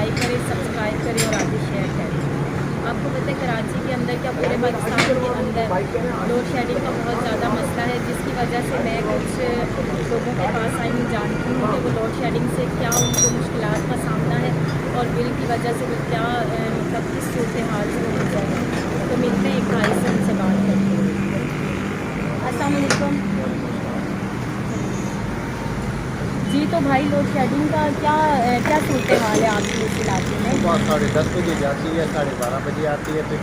Like करें, subscribe करें और आगे शेयर करें। आपको पता है कराची के अंदर क्या पूरे पाकिस्तान के अंदर लोड शेडिंग का बहुत ज़्यादा मसला है, जिसकी वजह से मैं कुछ लोगों के पास आई हूँ, जानती हूँ कि वो लोड शेडिंग से क्या उनको मुश्किलात का सामना है और बिल की वजह से वो क्या मतलब किस सूरत हाल से हो जाए। तो मिलते हैं एक भाई से, उनसे बात करते हैं। अस्सलाम वालेकुम जी। तो भाई लोड शेडिंग का क्या सूरत हाल है आपके इस इलाके में? सुबह 10:30 बजे जाती है, 12:30 बजे आती है, फिर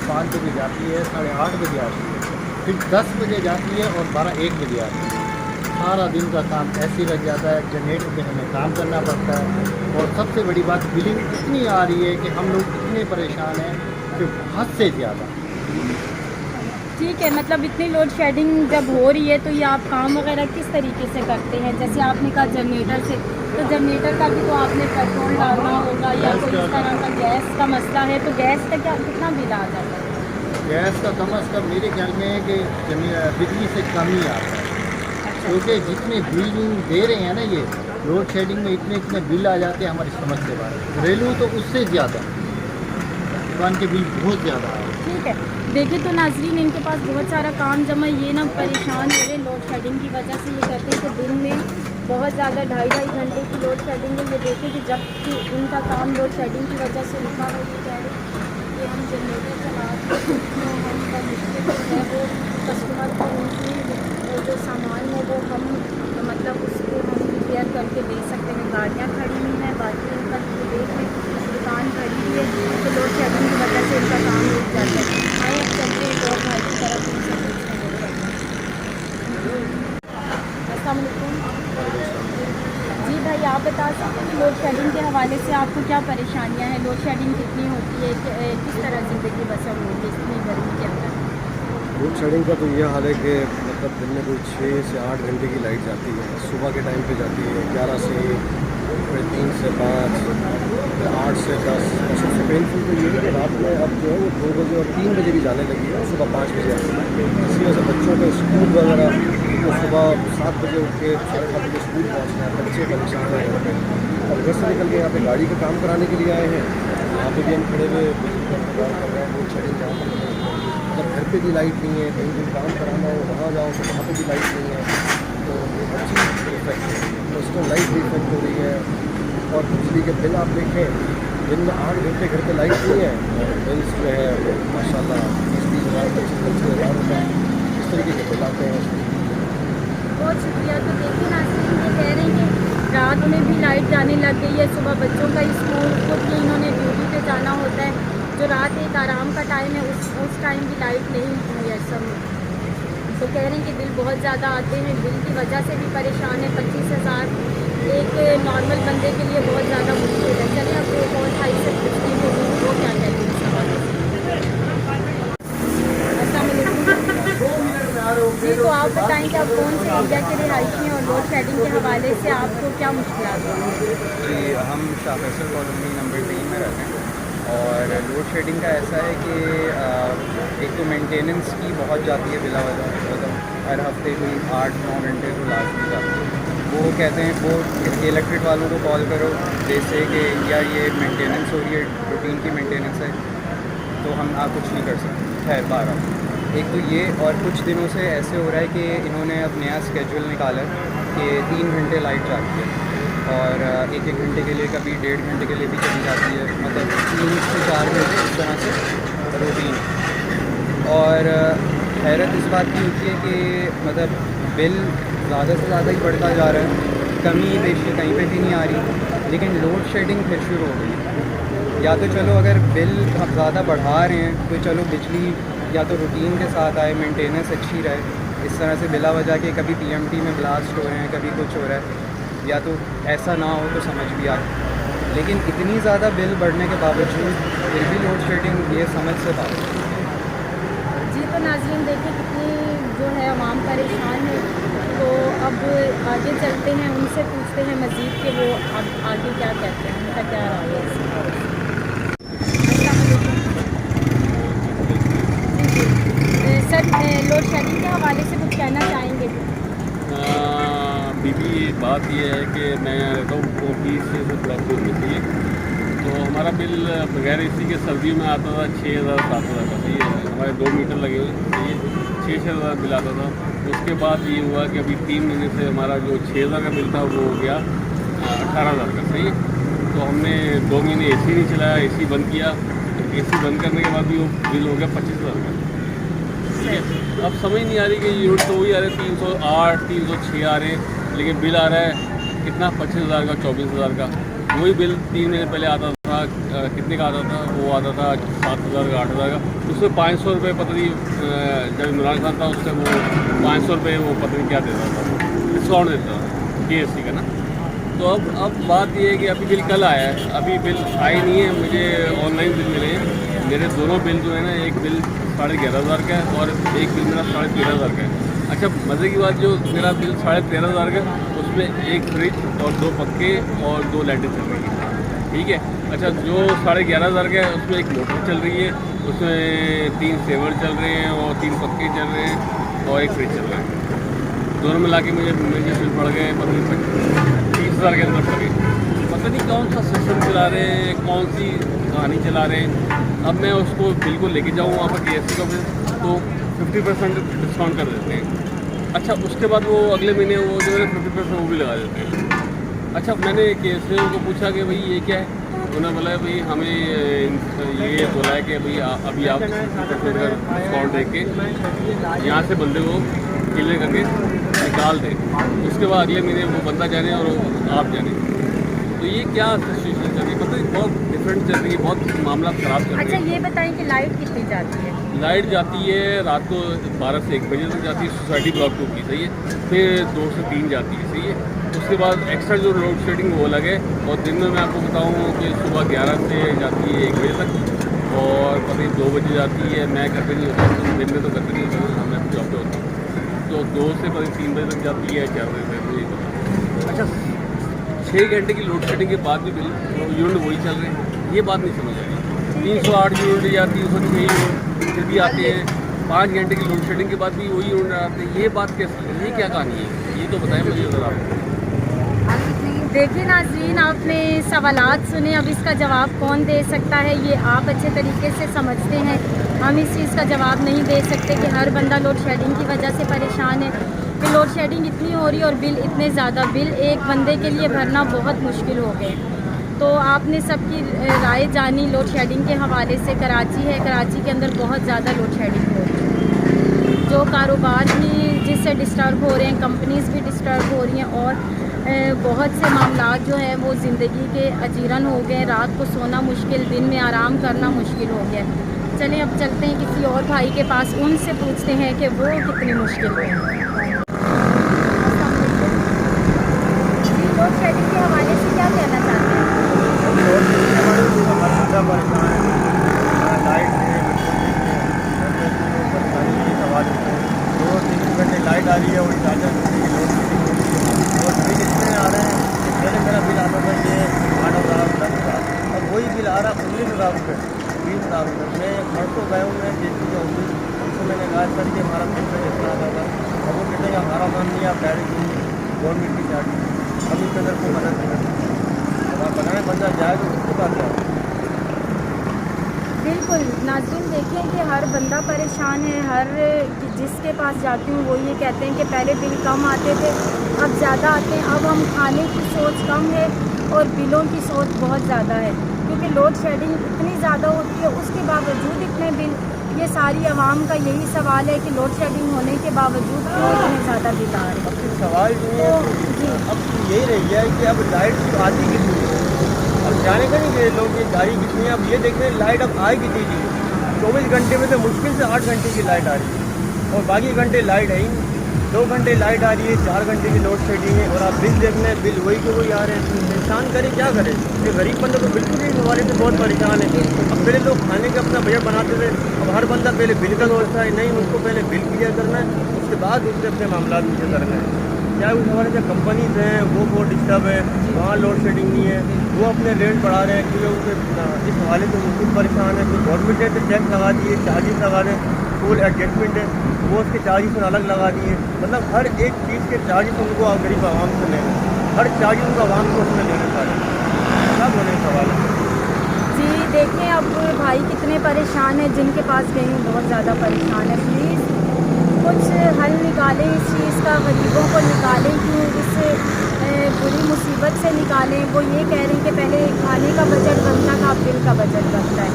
5 बजे जाती है, 8:30 बजे आती है, फिर 10 बजे जाती है और 12-1 बजे आती है। सारा दिन का काम ऐसे ही रह जाता है, जनरेटर पे हमें काम करना पड़ता है। और सबसे बड़ी बात बिलिंग इतनी आ रही है कि हम लोग इतने परेशान हैं कि हद से ज़्यादा। ठीक है, मतलब इतनी लोड शेडिंग जब हो रही है तो ये आप काम वगैरह किस तरीके से करते हैं? जैसे आपने कहा जनरेटर से, तो जनरेटर का भी तो आपने पेट्रोल डालना होगा या कोई इस तरह का गैस का मसला है, तो गैस का कितना बिल आ जाता है? गैस का कम अज़ कम मेरे ख्याल में है कि बिजली से कम ही आता है, क्योंकि जितने बिल दे रहे हैं ना ये लोड शेडिंग में, इतने इतने बिल आ जाते हैं हमारी समझ से बाहर। घरेलू तो उससे ज़्यादा, दुकान के बिल बहुत ज़्यादा आए। ठीक है, देखिए तो नाजरीन इनके पास बहुत सारा काम जमा, ये ना परेशान हो रहे लोड शेडिंग की वजह से। ये कहते हैं कि दिन में बहुत ज़्यादा 2.5 घंटे की लोड शेडिंग है। ये देखिए कि जब कि इनका काम लोड शेडिंग की वजह से रुका है, ये कह रहे कि हम जनरेटर चला के तो हम मुश्किल जो है वो कस्टमर को उनकी जो सामान है वो हम मतलब उसको हम रिपेयर करके दे सकते हैं। गाड़ियाँ खड़ी हुई हैं, बाकी इनका देख में दुकान खड़ी हुई है, तो लोड शेडिंग की वजह से इनका काम रुक जाता है। आइए अब चलते हैं और भाई की तरफ उनसे पूछते हैं। अस्सलाम वालेकुम जी। भाई आप बता सकते हैं कि लोड शेडिंग के हवाले से आपको क्या परेशानियां हैं? लोड शेडिंग कितनी होती है, किस तरह ज़िंदगी बसर होती है इतनी गर्मी के अंदर? लोड शेडिंग का तो ये हाल है कि मतलब दिन में कोई 6 से 8 घंटे की लाइट जाती है। सुबह के टाइम पे जाती है 11 से 1, फिर 3 से 5, फिर 8 से 10। और सबसे पेनफुल तो ये है कि रात में अब जो है वो 2 बजे और 3 बजे भी जाने लगी है, सुबह 5 बजे आती है। इसी वजह से बच्चों के स्कूल वगैरह तो सुबह 7 बजे उठ के 7:30 बजे स्कूल पहुँचना है, बच्चे परेशान हैं घर पर। और घर से निकल के यहाँ पे गाड़ी का काम कराने के लिए आए हैं, यहाँ पे भी हम खड़े हुए बिजली का इंतजार कर रहे हैं। लोड शेडिंग जहाँ पर मतलब घर पे भी लाइट नहीं है, कहीं भी काम कराना हो वहाँ जाओ तो वहाँ पे भी लाइट नहीं है, तो हर चीज़ इफेक्ट है। तो उसको लाइट भी इफेक्ट हो रही है। और बिजली के बिल आप देखें, दिन में 8 घंटे घर पे लाइट नहीं है और बिल्स जो है माशाल्लाह 20-30 हज़ार 25-25 हज़ार रुपये इस तरीके के बिल आते हैं। बहुत शुक्रिया। तो देखिए नाज़रीन ये कह रहे हैं कि रात में भी लाइट जाने लग गई है, सुबह बच्चों का स्कूल खुद की इन्होंने ड्यूटी पे जाना होता है, जो रात एक आराम का टाइम है उस टाइम भी लाइट नहीं हुई है सब। तो कह रहे हैं कि बिल बहुत ज़्यादा आते हैं, बिल की वजह से भी परेशान है। 25 हज़ार एक नॉर्मल बंदे के लिए बहुत ज़्यादा मुश्किल है। चलिए अब एक और भाई से पूछते हैं कि वो क्या कहते हैं इस हवाले से। अस्सलाम वालेकुम जी। तो आप बताएं कि आप कौन से एरिया के रिहायशी हैं और लोड शेडिंग के हवाले से आपको क्या मुश्किलात हैं? जी, हम शाह फैसल कॉलोनी नंबर 3 में रहते हैं। और लोड शेडिंग का ऐसा है कि एक तो मेंटेनेंस की बहुत जाती है बिला वजह, मतलब हर हफ्ते कोई 8-9 घंटे तो लाजमी जाती है। वो कहते हैं वो इलेक्ट्रिक वालों को कॉल करो जैसे कि यार ये मेंटेनेंस हो रही है, रूटीन की मेंटेनेंस है, तो हम आप कुछ नहीं कर सकते। खैर बारह एक तो ये, और कुछ दिनों से ऐसे हो रहा है कि इन्होंने अब नया स्केड्यूल निकाला है कि 3 घंटे लाइट जाती है और 1-1 घंटे के लिए, कभी 1.5 घंटे के लिए भी चली जाती है, मतलब 3 से 4 घंटे इस तरह से रूटीन। और हैरत इस बात की होती है कि मतलब बिल ज़्यादा से ज़्यादा ही बढ़ता जा रहा है, कमी बेशी कहीं पे भी नहीं आ रही, लेकिन लोड शेडिंग फिर शुरू हो गई। या तो चलो अगर बिल हम ज़्यादा बढ़ा रहे हैं तो चलो बिजली या तो रूटीन के साथ आए, मेंटेनेंस अच्छी रहे। इस तरह से बिला वजह के कभी पीएमटी में ब्लास्ट हो रहे हैं, कभी कुछ हो रहा है, या तो ऐसा ना हो तो समझ भी आए। लेकिन इतनी ज़्यादा बिल बढ़ने के बावजूद फिर भी लोड शेडिंग, ये समझ से बात है। जी। तो नाज़रीन देखिए कितनी जो है आवाम परेशान है। तो अब आगे चलते हैं, उनसे पूछते हैं मज़ीद कि वो अब आगे क्या कहते हैं, उनका क्या राय है इस बारे में। अस्सलाम वालेकुम सर, लोड शेडिंग के हवाले से कुछ कहना चाहेंगे? बीबी बात ये है कि मैं यहाँ रहता हूँ कोपी से ब्लॉक टू में, सही है। तो हमारा बिल बगैर एसी के सर्दियों में आता था 6,000 7,000 का, सही है। हमारे 2 मीटर लगे हुए, सही है, 6,000 बिल आता था। उसके बाद ये हुआ कि अभी 3 महीने से हमारा जो 6,000 का बिल था वो हो गया 18,000 का, सही है। तो हमने 2 महीने एसी नहीं चलाया, एसी बंद किया। एसी बंद करने के बाद भी वो बिल हो गया 25,000 का, ठीक है। अब समझ नहीं आ रही कि यूनिट तो वही आ रहे 308 306 आ रहे हैं, लेकिन बिल आ रहा है कितना 25,000 का 24,000 का। वही बिल 3 महीने पहले आता था, कितने का आता था, वो आता था 7,000 का 8,000 का। उसमें 500 रुपये पता नहीं, जब इमरान खान था उससे वो 500 रुपये वो पता नहीं क्या देता था, डिस्काउंट देता था KSC का ना। तो अब बात ये है कि अभी बिल कल आया है, अभी बिल आए नहीं है, मुझे ऑनलाइन बिल मिले हैं। मेरे दोनों बिल जो है ना, एक बिल 11,500 का है और एक बिल मेरा 13,500 का है। अच्छा, मज़े की बात, जो मेरा बिल 13,500 का है उसमें एक फ्रिज और 2 पक्के और 2 लाइटें चल रही हैं, ठीक है। अच्छा, जो 11,500 का है उसमें एक मोटर चल रही है, उसमें 3 सेवर चल रहे हैं और 3 पक्के चल रहे हैं और एक फ्रिज चल रहा है। दोनों मिला के मुझे बिल पड़ गए पता नहीं 30,000 के अंदर पड़ गए। पता नहीं कौन सा सिस्टम चला रहे हैं, कौन सी कहानी चला रहे हैं। अब मैं उसको बिल को लेके जाऊँ वहाँ पर KSC का बिल, तो 50% डिस्काउंट कर देते हैं। अच्छा, उसके बाद वो अगले महीने वो जो है 50% वो भी लगा देते हैं। अच्छा, मैंने KSC को पूछा कि भाई ये क्या है, उन्होंने बोला है भाई हमें ये बोला है कि भाई अभी आप डिस्काउंट दे के यहाँ से बंदे को क्लियर करके निकाल दें, उसके बाद अगले महीने वो बंदा जाने और आप जाने। तो ये क्या सिचुएशन चल रही है, पता है, बहुत डिफरेंट चल रही है, बहुत मामला ख़राब चल रहा है। अच्छा, ये बताएं कि लाइट कितनी जाती है? लाइट जाती है रात को 12 से 1 बजे तक जाती है सोसाइटी ब्लॉक 2 की, सही है। फिर 2 से 3 जाती है, सही है। उसके बाद एक्स्ट्रा जो लोड शेडिंग वो अलग है। और दिन में मैं आपको बताऊँ कि सुबह 11 से जाती है 1 बजे तक और कभी 2 बजे जाती है। मैं करते नहीं होता, दिन में तो करते नहीं होता, मैं जॉब पे होता हूँ। तो 2 से कभी 3 बजे तक जाती है, 4 बजे तक, मुझे पता। अच्छा, 6 घंटे की लोड शेडिंग के बाद भी बिल यूनिट वही चल रहे हैं, ये बात नहीं समझ आ रही। 308 यूनिट या 306 यूनिट फिर भी आते हैं, 5 घंटे की लोड शेडिंग के बाद भी वही यूनिट आते हैं। ये बात कैसी है, ये क्या कहानी है, ये तो बताएं मुझे ज़रा। देखिए नाज़रीन, आपने सवालात सुने, अब इसका जवाब कौन दे सकता है ये आप अच्छे तरीके से समझते हैं। हम इस चीज़ का जवाब नहीं दे सकते कि हर बंदा लोड शेडिंग की वजह से परेशान है कि लोड शेडिंग इतनी हो रही है और बिल इतने ज़्यादा, बिल एक बंदे के लिए भरना बहुत मुश्किल हो गए। तो आपने सबकी राय जानी लोड शेडिंग के हवाले से। कराची है, कराची के अंदर बहुत ज़्यादा लोड शेडिंग हो रही है, जो कारोबार भी जिससे डिस्टर्ब हो रहे हैं, कंपनीज़ भी डिस्टर्ब हो रही हैं और बहुत से मामलात जो हैं वो ज़िंदगी के अजीरन हो गए। रात को सोना मुश्किल, दिन में आराम करना मुश्किल हो गया। चलें अब चलते हैं किसी और भाई के पास, उनसे पूछते हैं कि वो कितनी मुश्किल है। लोड शेडिंग के हवाले से क्या कहना चाहते हैं? लाइट आ रही है और चार्जर और बिल इतने आ रहे हैं कि पहले मेरा बिल आता था ये 8,000 10,000, अब वही बिल आ रहा 19,000 रुपये 20,000 रुपये। मैं परसों गए हूँ मैं JP के ऑफिस, उनसे मैंने कहा सर कि हमारा बिल में इतना आता था, और वो कहते हैं हमारा काम नहीं, आप डायरेक्ट गवर्नमेंट की चार्ज हम इसके अंदर को मदद नहीं करते। अब आप बनाए बंदा जाए तो उसको बात है। बिल्कुल नाज़रीन, देखें कि हर बंदा परेशान है। हर जिसके पास जाती हूँ वो ये कहते हैं कि पहले बिल कम आते थे, अब ज़्यादा आते हैं। अब हम खाने की सोच कम है और बिलों की सोच बहुत ज़्यादा है, क्योंकि लोड शेडिंग इतनी ज़्यादा होती है, उसके बावजूद इतने बिल। ये सारी आवाम का यही सवाल है कि लोड शेडिंग होने के बावजूद क्यों इतने ज़्यादा बिल आ रहे हैं। सवाल ये है, अब यही रह गया है कि अब लाइट आती कितनी है, अब जाने का नहीं कि लोग ये गाड़ी कितनी है। अब ये देख रहे हैं लाइट अब आए कितनी थी, 24 घंटे में से मुश्किल से 8 घंटे की लाइट आ रही है और बाकी घंटे लाइट है ही नहीं। 2 घंटे लाइट आ रही है, 4 घंटे की लोड शेडिंग है और आप बिल देख रहे हैं, बिल वही के वही आ रहे हैं। तो इंसान करे क्या करे, ये गरीब बंदे तो बिल्कुल ही हमारे से बहुत परेशान है। अब पहले लोग खाने का अपना बजट बनाते थे, अब हर बंदा पहले बिल का सोचता है, नहीं मुझको पहले बिल क्लियर करना है, उसके बाद उससे अपने मामला मुझे करना है। क्या उस हमारे जो कंपनीज हैं वो बहुत डिस्टर्ब है, वहाँ लोड शेडिंग नहीं है, वो अपने रेट बढ़ा रहे हैं क्योंकि उनके इस हवाले से मुझे परेशान है। तो गवर्नमेंट ने तो टैक्स लगा दिए, चार्जेस लगा दें, फुल एडजस्टमेंट है वो उसके चार्जेस अलग लगा दिए, मतलब हर एक चीज़ के चार्जेस उनको गरीब आवाम से लेना है। हर चाहिए उनका आवाम को उसमें लेना चाहिए। क्या बोले सवाल है? जी देखें, अब भाई कितने परेशान हैं, जिनके पास गए हैं बहुत ज़्यादा परेशान है। प्लीज़ कुछ हल निकालें इस चीज़ का, गरीबों को निकालें, क्यों इस बुरी मुसीबत से निकालें। वो ये कह रहे हैं कि पहले खाने का बजट बनता था, अब बिल का बजट बनता है।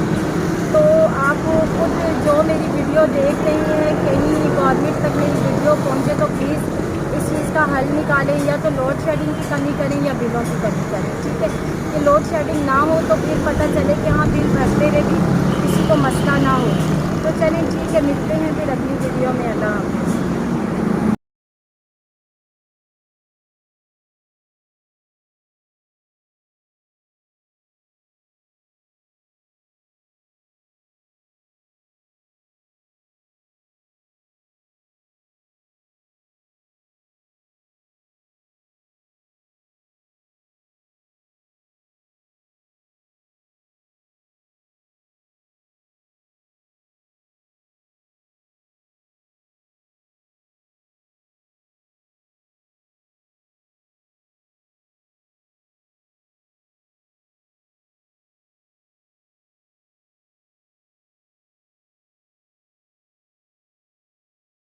तो आप खुद जो मेरी वीडियो देख रही हैं, कहीं गवर्नमेंट तक मेरी वीडियो पहुँचे तो प्लीज़ इस चीज़ का हल निकालें, या तो लोड शेडिंग की कमी करें या बिलों की कमी करें, ठीक है। कि लोड शेडिंग ना हो तो फिर पता चले कि हाँ बिल भरते हुए भी किसी को मसला ना हो। तो चलें ठीक है, मिलते हैं फिर अगली वीडियो में। अल्लाह हाफ़िज़।